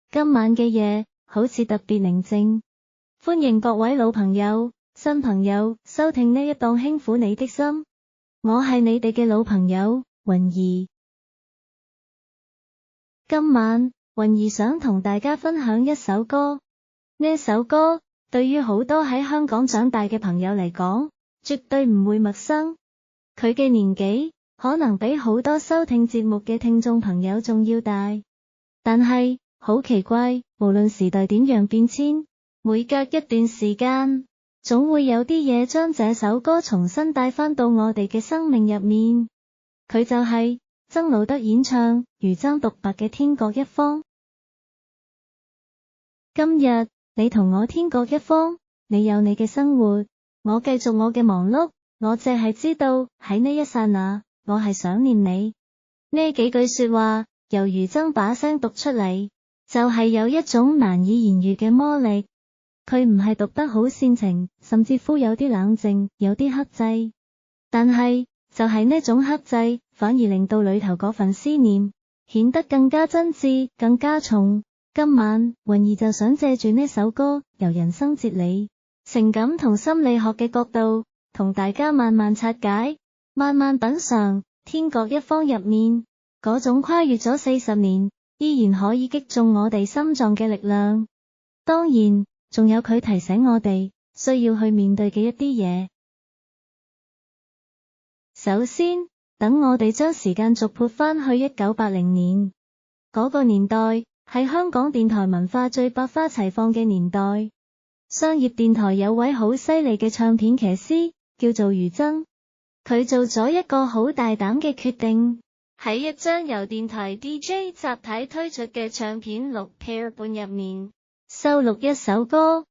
今晚嘅夜好似特別寧靜，歡迎各位老朋友、新朋友收聽呢一檔輕撫你的心，我係你哋嘅老朋友雲兒。今晚雲兒想同大家分享一首歌，呢首歌對於好多喺香港長大嘅朋友嚟講，絕對唔會陌生。佢嘅年紀可能比好多收聽節目嘅聽眾朋友仲要大，但係好奇怪，無論時代點樣變遷，每隔一段時間，總會有啲嘢將這首歌重新帶返到我哋嘅生命入面。佢就係曾路得演唱、余爭獨白嘅《天各一方》。今日你同我天各一方，你有你嘅生活，我繼續我嘅忙碌。我淨係知道喺呢一剎那，我係想念你。呢幾句說話由余爭把聲讀出嚟，就係有一種難以言喻嘅魔力。佢唔係讀得好煽情，甚至乎有啲冷靜，有啲克制，但係就係呢種克制，反而令到裏頭嗰份思念顯得更加真摯，更加重。今晚雲兒就想借住呢首歌，由人生哲理、情感同心理學嘅角度，同大家慢慢拆解，慢慢品嘗天各一方入面嗰種跨越咗40年，依然可以擊中我哋心臟嘅力量。當然，仲有佢提醒我哋需要去面對嘅一啲嘢。首先，等我哋將時間軸撥返去1980年，嗰個年代係香港電台文化最百花齊放嘅年代。商業電台有位好犀利嘅唱片騎師，叫做余爭。佢做咗一個好大膽嘅決定，喺一張由電台 DJ 集體推出嘅唱片錄片本入面收錄一首歌。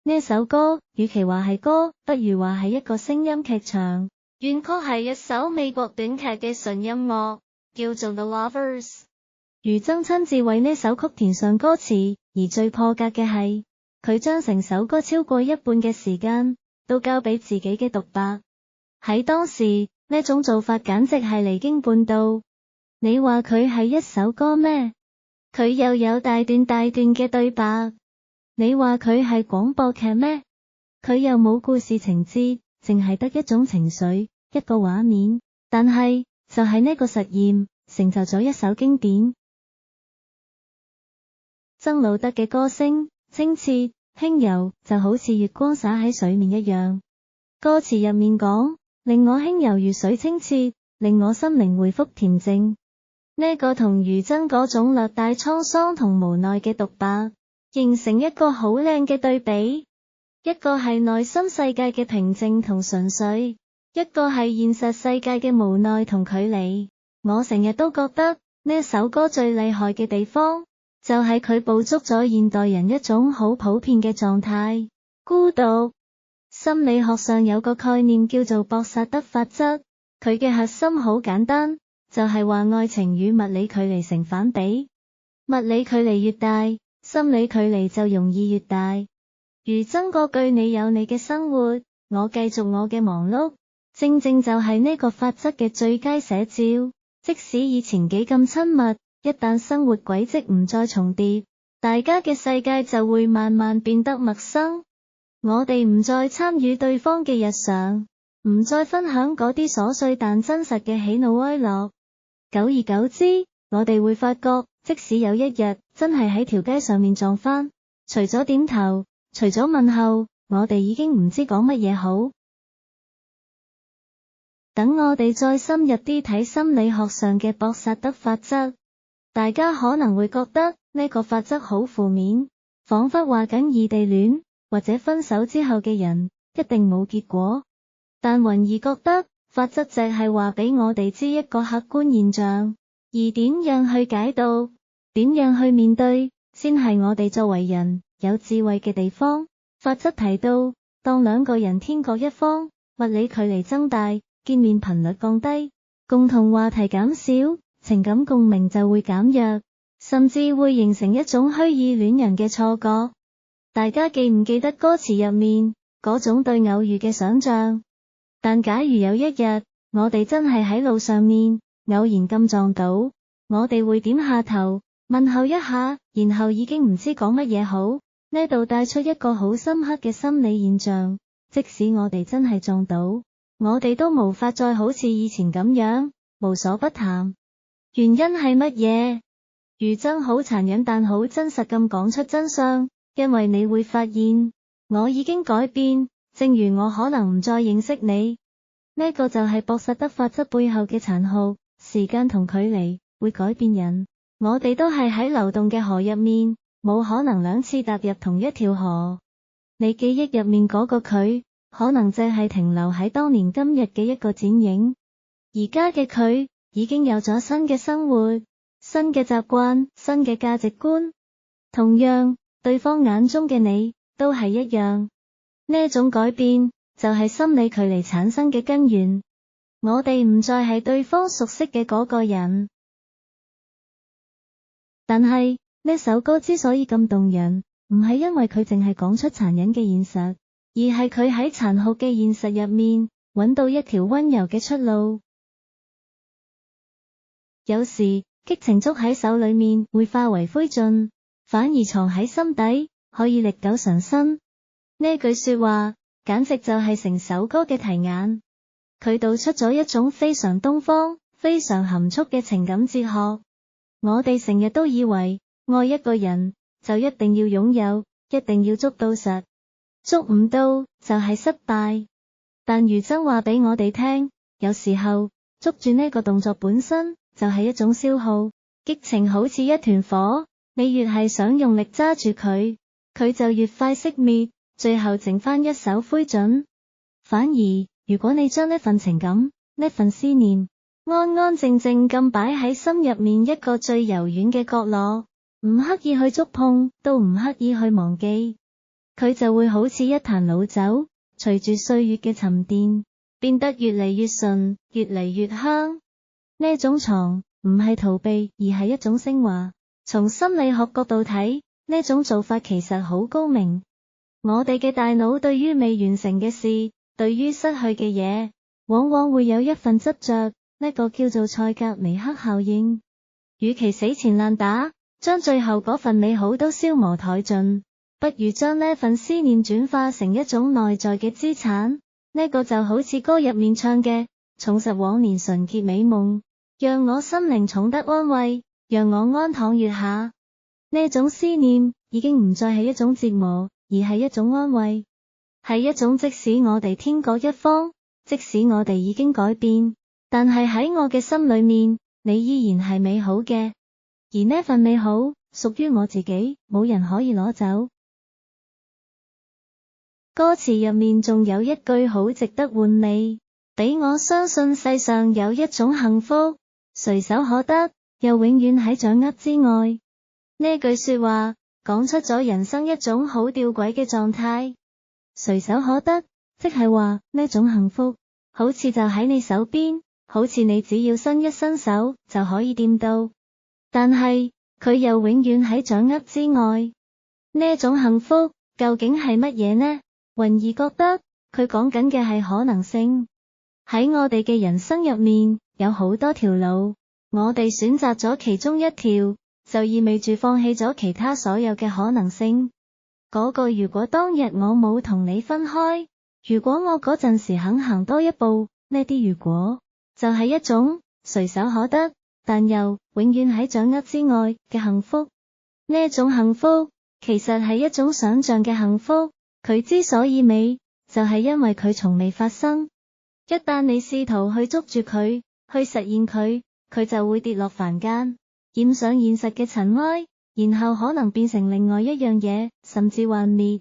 呢首歌與其話係歌，不如話係一個聲音劇場。原曲係一首美國短劇嘅純音樂，叫做 The Lovers。余爭親自為呢首曲填上歌詞，而最破格嘅係，佢將成首歌超過一半嘅時間都交俾自己嘅獨白。喺當時，呢種做法簡直係離經叛道。你話佢係一首歌咩？佢又有大段大段嘅對白。你話佢係廣播劇咩？佢又冇故事情節，淨係得一種情緒，一個畫面。但係就係呢個實驗，成就咗一首經典。曾路得嘅歌聲清澈輕柔，就好似月光灑喺水面一樣。歌詞入面講，令我輕柔如水清澈，令我心靈回復恬靜。呢個同余爭嗰種略帶滄桑同無奈嘅獨白，形成一個好靚嘅對比。一個係內心世界嘅平靜同純粹，一個係現實世界嘅無奈同距離。我成日都覺得呢首歌最厲害嘅地方，就係佢捕捉咗現代人一種好普遍嘅狀態，孤獨。心理學上有個概念叫做博薩德法則，佢嘅核心好簡單，就係話愛情與物理距離成反比，物理距離越大，心理距離就容易越大。余爭嗰句你有你嘅生活，我繼續我嘅忙碌，正正就係呢個法則嘅最佳寫照。即使以前幾咁親密，一旦生活軌跡唔再重疊，大家嘅世界就會慢慢變得陌生。我哋唔再參與對方嘅日常，唔再分享嗰啲瑣碎但真實嘅喜怒哀樂。久而久之，我哋會發覺，即使有一日真係喺條街上面撞返，除咗點頭，除咗問候，我哋已經唔知講乜嘢好。等我哋再深入啲睇心理學上嘅博薩德法則，大家可能會覺得呢個法則好負面，仿佛話緊異地戀或者分手之後嘅人一定冇結果。但雲兒覺得法則就係話俾我哋知一個客觀現象，而點樣去解讀，點樣去面對，先係我哋作為人有智慧嘅地方。法則提到，當兩個人天各一方，物理距離增大，見面頻率降低，共同話題減少，情感共鳴就會減弱，甚至會形成一種虛擬戀人嘅錯覺。大家記唔記得歌詞入面嗰種對偶遇嘅想象？但假如有一日，我哋真係喺路上面偶然咁撞到，我哋會點下頭，問候一下，然後已經唔知講乜嘢好。呢度帶出一個好深刻嘅心理現象，即使我哋真係撞到，我哋都無法再好似以前咁樣無所不談。原因係乜嘢？余真好殘忍但好真實咁講出真相，因為你會發現我已經改變，正如我可能唔再認識你。呢個就係博薩德法則背後嘅殘酷，時間同距離會改變人。我哋都係喺流動嘅河入面，冇可能兩次踏入同一條河。你記憶入面嗰個佢，可能淨係停留喺當年今日嘅一個剪影，而家嘅佢已經有咗新嘅生活、新嘅習慣、新嘅價值觀。同樣，對方眼中嘅你都係一樣。呢種改變就係心理距離產生嘅根源。我哋唔再係對方熟悉嘅嗰個人。但係呢首歌之所以咁動人，唔係因為佢淨係講出殘忍嘅現實，而係佢喺殘酷嘅現實入面揾到一條溫柔嘅出路。有時激情捉喺手裏面會化為灰燼，反而藏喺心底可以歷久常新。呢句說話簡直就係成首歌嘅題眼。佢道出咗一種非常東方、非常含蓄嘅情感哲學。我哋成日都以為愛一個人就一定要擁有，一定要捉到實，捉唔到就係失敗。但余真話俾我哋聽，有時候捉住呢個動作本身就係一種消耗。激情好似一團火，你越係想用力揸住佢，佢就越快熄滅，最後剩翻一手灰燼。反而如果你將呢份情感、呢份思念安安靜靜咁擺喺心入面一個最柔軟嘅角落，唔刻意去觸碰，都唔刻意去忘記，佢就會好似一壇老酒，隨住歲月嘅沉澱，變得越嚟越純，越嚟越香。呢種藏唔係逃避，而係一種升華。從心理學角度睇，呢種做法其實好高明。我哋嘅大腦對於未完成嘅事，對於失去嘅嘢，往往會有一份執着。呢個叫做塞格尼克效應。與其死纏爛打，將最後嗰份美好都消磨殆盡，不如將呢份思念轉化成一種內在嘅資產。呢個就好似歌入面唱嘅，重拾往年純潔美夢，讓我心靈重得安慰，讓我安躺月下。呢種思念已經唔再係一種折磨，而係一種安慰，係一種即使我哋天各一方，即使我哋已經改變，但係喺我嘅心裏面，你依然係美好嘅，而呢份美好屬於我自己，冇人可以攞走。歌詞入面仲有一句好值得玩味，俾我相信世上有一種幸福，隨手可得，又永遠喺掌握之外。呢句說話講出咗人生一種好吊詭嘅狀態，隨手可得，即係話呢種幸福好似就喺你手邊，好似你只要伸一伸手就可以掂到，但係佢又永遠喺掌握之外。呢種幸福究竟係乜嘢呢？雲兒覺得佢講緊嘅係可能性。喺我哋嘅人生入面有好多條路，我哋選擇咗其中一條，就意味住放棄咗其他所有嘅可能性。嗰個如果當日我冇同你分開，如果我嗰陣時肯行多一步，呢啲如果就係一種隨手可得，但又永遠喺掌握之外嘅幸福。呢種幸福其實係一種想象嘅幸福，佢之所以美，就係因為佢從未發生。一旦你試圖去捉住佢，去實現佢，佢就會跌落凡間，染上現實嘅塵埃，然後可能變成另外一樣嘢，甚至幻滅。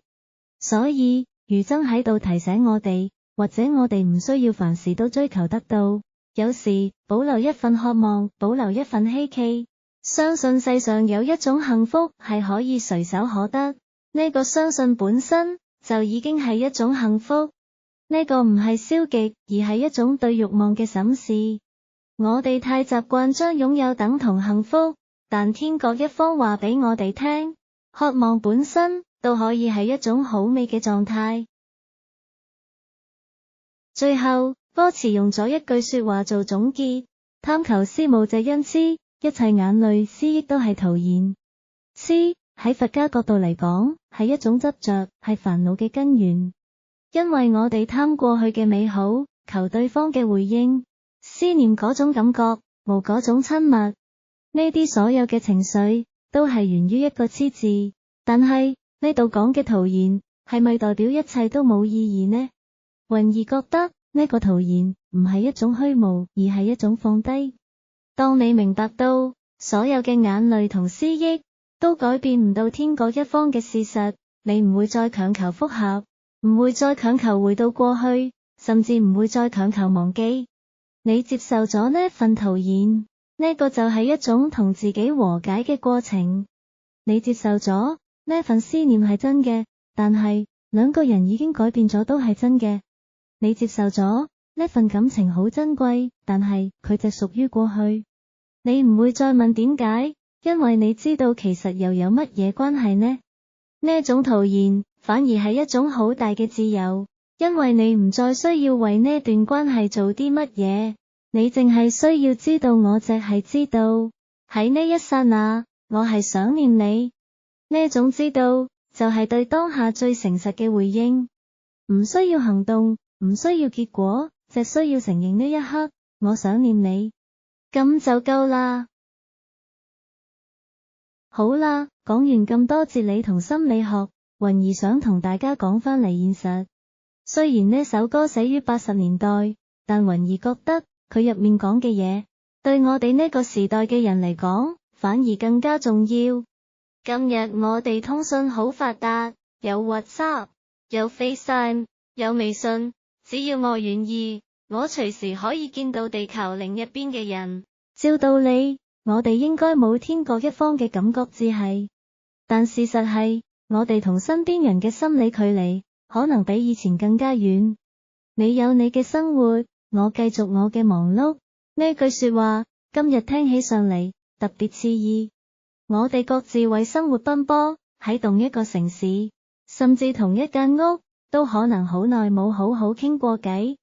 所以余真喺度提醒我哋，或者我哋唔需要凡事都追求得到，有時保留一份渴望，保留一份希冀，相信世上有一種幸福係可以隨手可得。呢個相信本身就已經係一種幸福。呢個唔係消極，而係一種對慾望嘅審視。我哋太習慣將擁有等同幸福，但天各一方話俾我哋聽，渴望本身都可以係一種好美嘅狀態。最後，歌詞用咗一句說話做總結：貪求思慕這恩賜，一切眼淚、思憶都係徒然。痴喺佛家角度嚟講，係一種執着，係煩惱嘅根源。因為我哋貪過去嘅美好，求對方嘅回應，思念嗰種感覺，無嗰種親密。呢啲所有嘅情緒，都係源於一個痴字。但係呢度講嘅徒然，係咪代表一切都冇意義呢？雲兒覺得呢個徒然唔係一種虛無，而係一種放低。當你明白到所有嘅眼淚同思憶都改變唔到天各一方嘅事實，你唔會再強求復合，唔會再強求回到過去，甚至唔會再強求忘記。你接受咗呢份徒然，呢個就係一種同自己和解嘅過程。你接受咗呢份思念係真嘅，但係兩個人已經改變咗都係真嘅。你接受咗呢份感情好珍貴，但係佢就屬於過去。你唔會再問點解，因為你知道其實又有乜嘢關係呢？呢種徒然反而係一種好大嘅自由，因為你唔再需要為呢段關係做啲乜嘢，你淨係需要知道我淨係知道喺呢一剎那，我係想念你。呢種知道就係對當下最誠實嘅回應，唔需要行動，唔需要結果，只需要承認呢一刻我想念你，咁就夠啦。好啦，講完咁多哲理同心理學，雲兒想同大家講返嚟現實。雖然呢首歌寫於80年代，但雲兒覺得佢入面講嘅嘢，對我哋呢個時代嘅人嚟講，反而更加重要。今日我哋通訊好發達，有 WhatsApp， 有 FaceTime， 有微信，只要我願意，我隨時可以見到地球另一邊嘅人。照道理，我哋應該冇天各一方嘅感覺至係，但事實係，我哋同身邊人嘅心理距離，可能比以前更加遠。你有你嘅生活，我繼續我嘅忙碌。呢句說話，今日聽起上嚟特別刺耳。我哋各自為生活奔波，喺同一個城市，甚至同一間屋，都可能好耐冇好好傾過偈。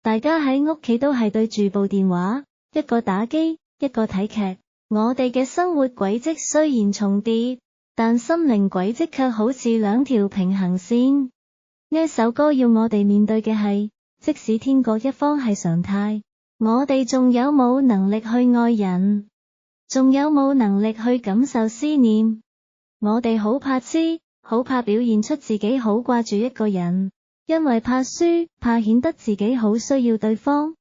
大家喺屋企都係對住部電話，一個打機，一個睇劇。我哋嘅生活軌跡雖然重疊，但心靈軌跡卻好似兩條平行線。呢首歌要我哋面對嘅係，即使天各一方係常態，我哋仲有冇能力去愛人？仲有冇能力去感受思念？我哋好怕痴，好怕表現出自己好掛住一個人，因為怕輸，怕顯得自己好需要對方。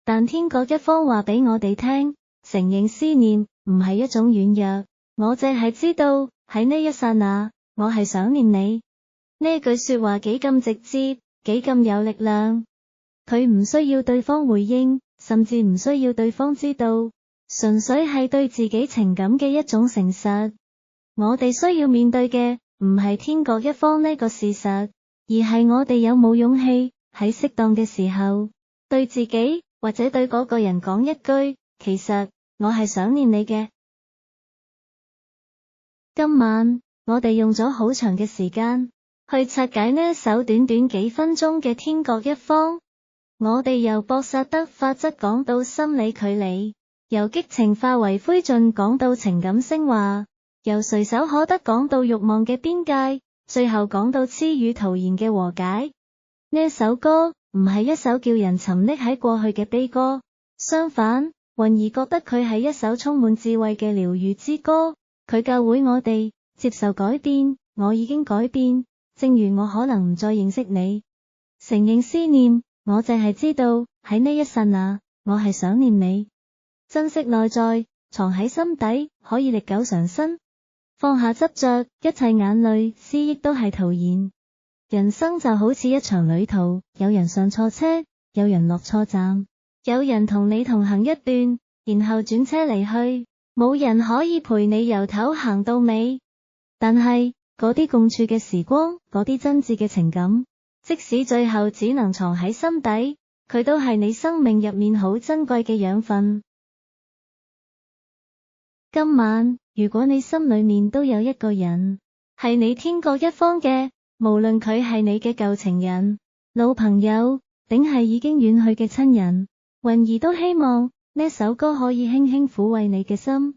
但天各一方話俾我哋聽，承認思念唔係一種軟弱，我淨係知道喺呢一剎那，我係想念你。呢句說話幾咁直接，幾咁有力量。佢唔需要對方回應，甚至唔需要對方知道。純粹係對自己情感嘅一種誠實。我哋需要面對嘅唔係天各一方呢個事實，而係我哋有冇勇氣喺適當嘅時候，對自己或者對嗰個人講一句，其實我係想念你嘅。今晚我哋用咗好長嘅時間去拆解呢一首短短幾分鐘嘅天各一方。我哋由博薩德法則講到心理距離，由激情化為灰燼講到情感升華，由隨手可得講到慾望嘅邊界，最後講到痴與徒然嘅和解。呢首歌唔係一首叫人沉溺喺過去嘅悲歌，相反，雲兒覺得佢係一首充滿智慧嘅療癒之歌。佢教會我哋接受改變，我已經改變，正如我可能唔再認識你。承認思念，我淨係知道喺呢一剎那，我係想念你。珍惜內在，藏喺心底，可以歷久常新。放下執着，一切眼淚、思憶都係徒然。人生就好似一場旅途，有人上錯車，有人落錯站，有人同你同行一段，然後轉車離去，冇人可以陪你由頭行到尾。但係嗰啲共處嘅時光，嗰啲真摯嘅情感，即使最後只能藏喺心底，佢都係你生命入面好珍貴嘅養分。今晚，如果你心裏面都有一個人，係你天各一方嘅，無論佢係你嘅舊情人、老朋友，定係已經遠去嘅親人，雲兒都希望呢首歌可以輕輕撫慰你嘅心，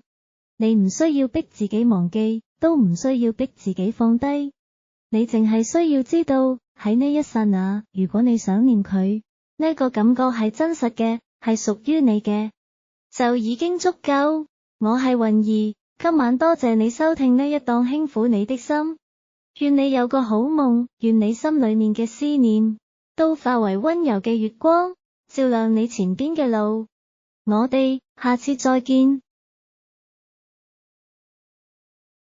你唔需要逼自己忘記，都唔需要逼自己放低，你淨係需要知道喺呢一剎那，如果你想念佢，呢個感覺係真實嘅，係屬於你嘅，就已經足夠。我係雲兒，今晚多謝你收聽呢一檔輕撫你的心，願你有個好夢，願你心裏面嘅思念都化為溫柔嘅月光，照亮你前邊嘅路。我哋下次再見。